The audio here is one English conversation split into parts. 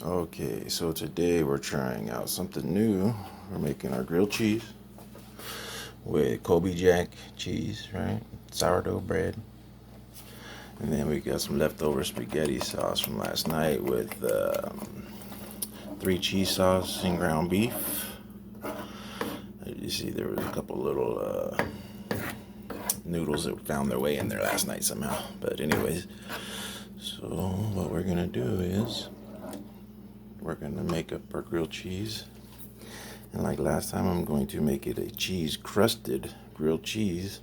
Okay, so today we're trying out something new. We're making our grilled cheese with Kobe Jack cheese, right? Sourdough bread. And then we got some leftover spaghetti sauce from last night with 3 cheese sauce and ground beef. You see, there was a couple little noodles that found their way in there last night somehow. But anyways, so what we're gonna do is we're gonna make up our grilled cheese. And like last time, I'm going to make it a cheese crusted grilled cheese,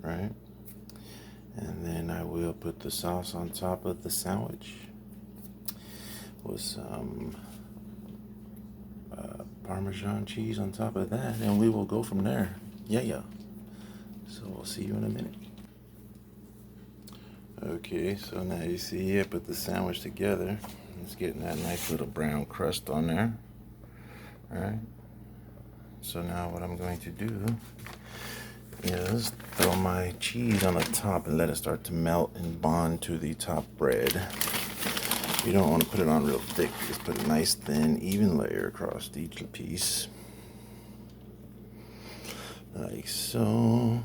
right? And then I will put the sauce on top of the sandwich with some Parmesan cheese on top of that, and we will go from there. Yeah. So we'll see you in a minute. Okay, so now you see I put the sandwich together. It's getting that nice little brown crust on there. Alright. So now what I'm going to do is throw my cheese on the top and let it start to melt and bond to the top bread. You don't want to put it on real thick. Just put a nice thin, even layer across each piece. Like so.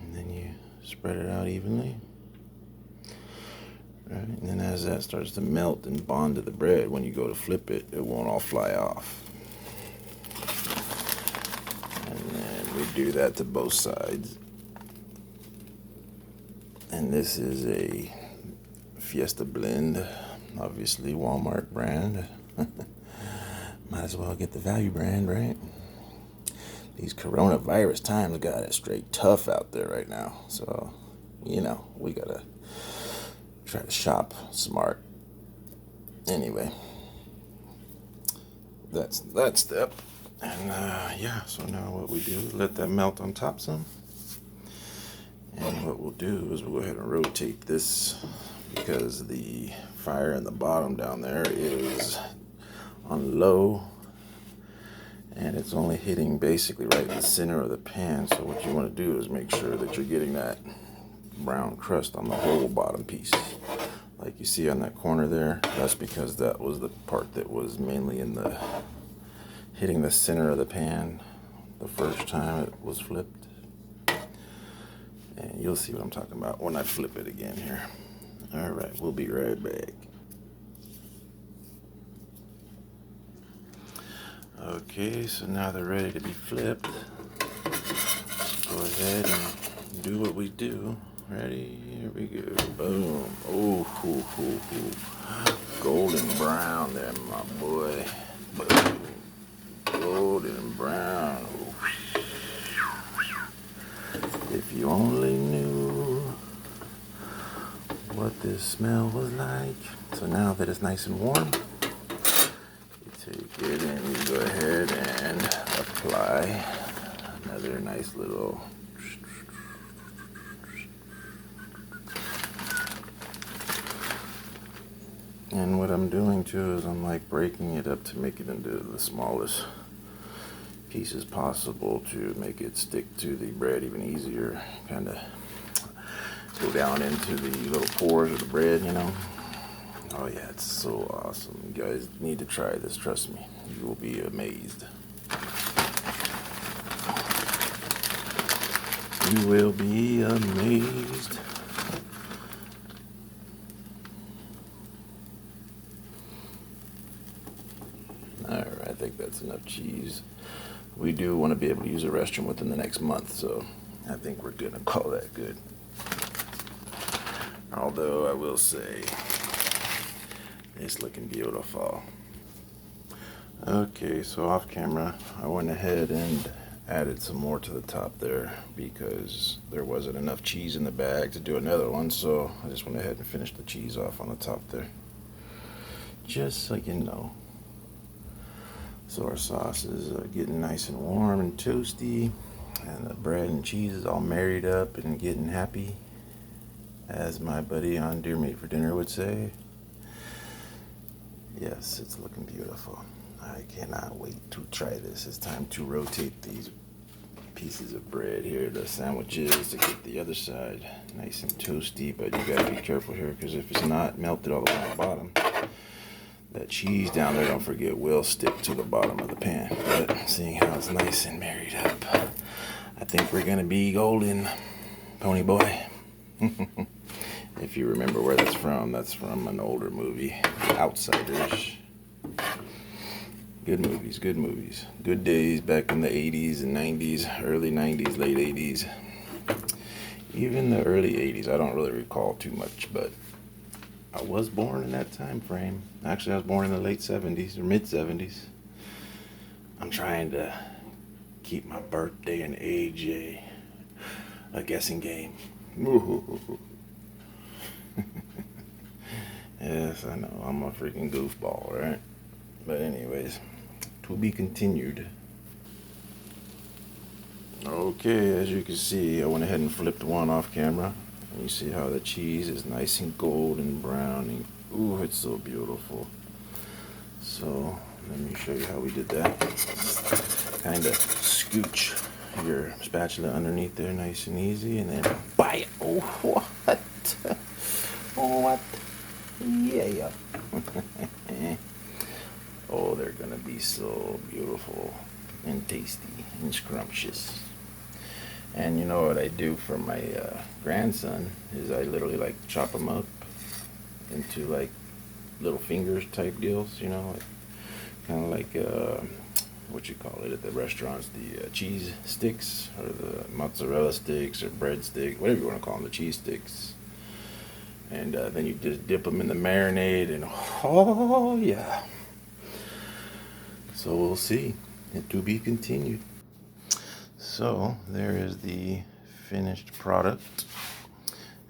And then you spread it out evenly. Right, and then as that starts to melt and bond to the bread, when you go to flip it, it won't all fly off. And then we do that to both sides. And this is a Fiesta blend, obviously Walmart brand. Might as well get the value brand, right? These coronavirus times got it straight tough out there right now. So, we gotta try to shop smart. Anyway, that's that step. And so now what we do is let that melt on top some. And what we'll do is we'll go ahead and rotate this because the fire in the bottom down there is on low. And it's only hitting basically right in the center of the pan. So what you want to do is make sure that you're getting that brown crust on the whole bottom piece. Like you see on that corner there, that's because that was the part that was mainly hitting the center of the pan the first time it was flipped. And you'll see what I'm talking about when I flip it again here. All right, we'll be right back. Okay, so now they're ready to be flipped. Go ahead and do what we do. Ready? Here we go. Boom. Oh, golden brown there, my boy. Boom. Golden brown. If you only knew what this smell was like. So now that it's nice and warm, take it and you go ahead and apply another nice little. And what I'm doing too is I'm like breaking it up to make it into the smallest pieces possible to make it stick to the bread even easier. Kind of go down into the little pores of the bread, Oh yeah, it's so awesome. You guys need to try this, trust me. You will be amazed. You will be amazed. Alright, I think that's enough cheese. We do want to be able to use a restroom within the next month, so I think we're gonna call that good. Although I will say, it's looking beautiful. Okay, so off camera, I went ahead and added some more to the top there because there wasn't enough cheese in the bag to do another one, so I just went ahead and finished the cheese off on the top there. Just so you know. So our sauce is getting nice and warm and toasty, and the bread and cheese is all married up and getting happy, as my buddy on Deer Meat for Dinner would say. Yes, it's looking beautiful. I cannot wait to try this. It's time to rotate these pieces of bread here, the sandwiches, to get the other side nice and toasty, but you gotta be careful here because if it's not melted all the way on the bottom, That cheese down there, don't forget, will stick to the bottom of the pan. But seeing how it's nice and married up, I think we're gonna be golden, pony boy. If you remember where that's from an older movie, Outsiders. Good movies, good movies. Good days back in the 80s and 90s, early 90s, late 80s. Even the early 80s, I don't really recall too much, but I was born in that time frame. Actually, I was born in the late 70s or mid 70s. I'm trying to keep my birthday and age a guessing game. Yes, I know, I'm a freaking goofball, right? But anyways, to be continued. Okay, as you can see, I went ahead and flipped one off camera. And you see how the cheese is nice and golden brown. And, ooh, it's so beautiful. So, let me show you how we did that. Kind of scooch your spatula underneath there nice and easy. And then, bite. Oh, what? Oh, what? Yeah. Oh, they're going to be so beautiful and tasty and scrumptious. And you know what I do for my grandson is I literally like chop them up into like little fingers type deals, you know, like, kind of like what you call it at the restaurants, the cheese sticks or the mozzarella sticks or bread sticks, whatever you want to call them, the cheese sticks. And then you just dip them in the marinade and oh yeah. So we'll see. It to be continued. So there is the finished product.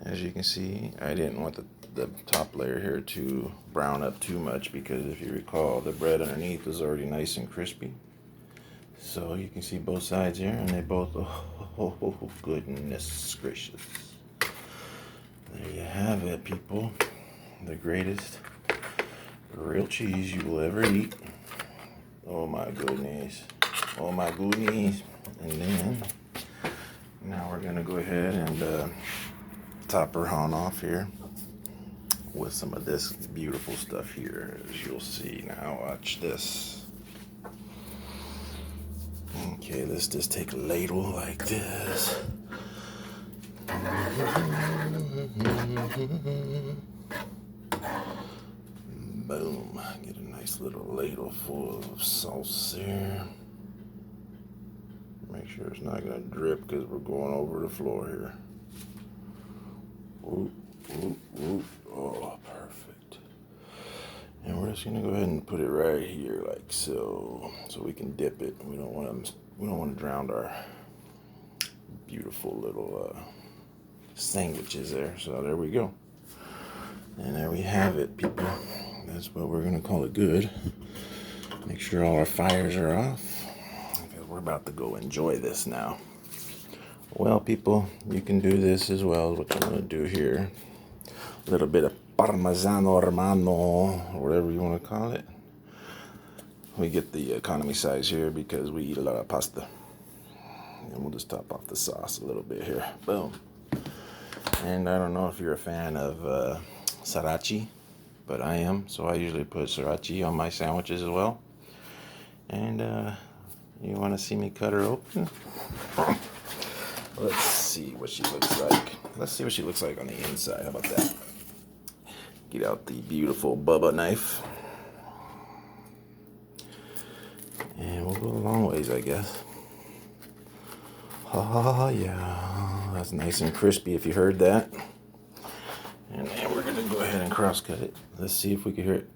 As you can see, I didn't want the top layer here to brown up too much because if you recall, the bread underneath was already nice and crispy. So you can see both sides here, and they both, oh goodness gracious. There you have it, people. The greatest real cheese you will ever eat. Oh my goodness. Oh my goodness. And then, now we're going to go ahead and top her on off here with some of this beautiful stuff here, as you'll see. Now watch this. Okay, let's just take a ladle like this. Boom. Get a nice little ladle full of sauce here. Make sure it's not going to drip because we're going over the floor here. Whoop, whoop, whoop. Oh, perfect. And we're just going to go ahead and put it right here like so we can dip it. We don't want to drown our beautiful little sandwiches there. So there we go. And there we have it, people. That's what we're going to call it good. Make sure all our fires are off. We're about to go enjoy this now. Well, people, you can do this as well. What I'm going to do here, a little bit of Parmesano Romano, or whatever you want to call it. We get the economy size here because we eat a lot of pasta. And we'll just top off the sauce a little bit here. Boom. And I don't know if you're a fan of sriracha, but I am. So I usually put sriracha on my sandwiches as well. And you want to see me cut her open? Let's see what she looks like. Let's see what she looks like on the inside. How about that? Get out the beautiful Bubba knife. And we'll go a long ways, I guess. Oh, yeah. That's nice and crispy if you heard that. And then we're going to go ahead and cross cut it. Let's see if we can hear it.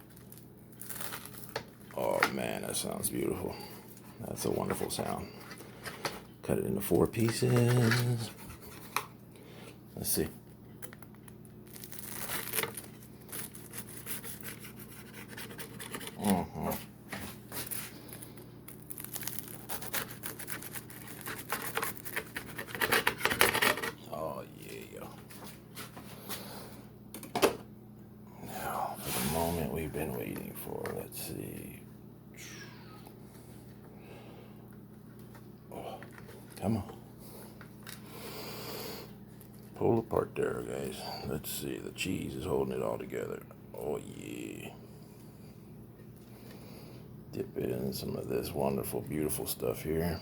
Oh, man, that sounds beautiful. That's a wonderful sound. Cut it into 4 pieces. Let's see. Oh, yeah. Now, for the moment we've been waiting for. Let's see. Oh, come on. Pull apart there, guys. Let's see. The cheese is holding it all together. Oh, yeah. Dip it in some of this wonderful, beautiful stuff here.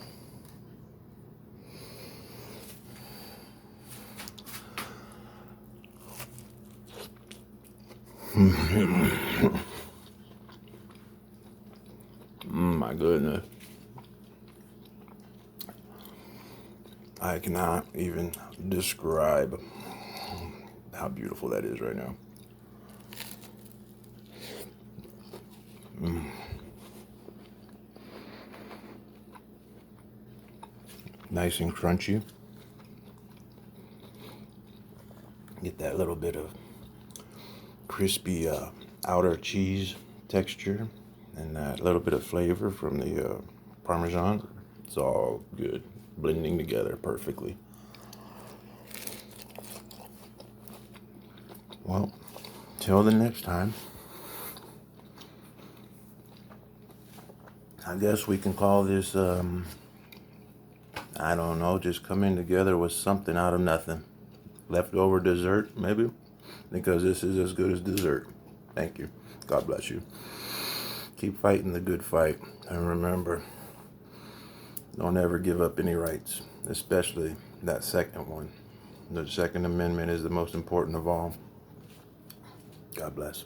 My goodness. I cannot even describe how beautiful that is right now. Nice and crunchy. Get that little bit of crispy outer cheese texture and that little bit of flavor from the Parmesan. It's all good, blending together perfectly. Well, till the next time, I guess we can call this, I don't know, just coming together with something out of nothing. Leftover dessert, maybe, because this is as good as dessert. Thank you. God bless you. Keep fighting the good fight. And remember, don't ever give up any rights, especially that second one. The Second Amendment is the most important of all. God bless.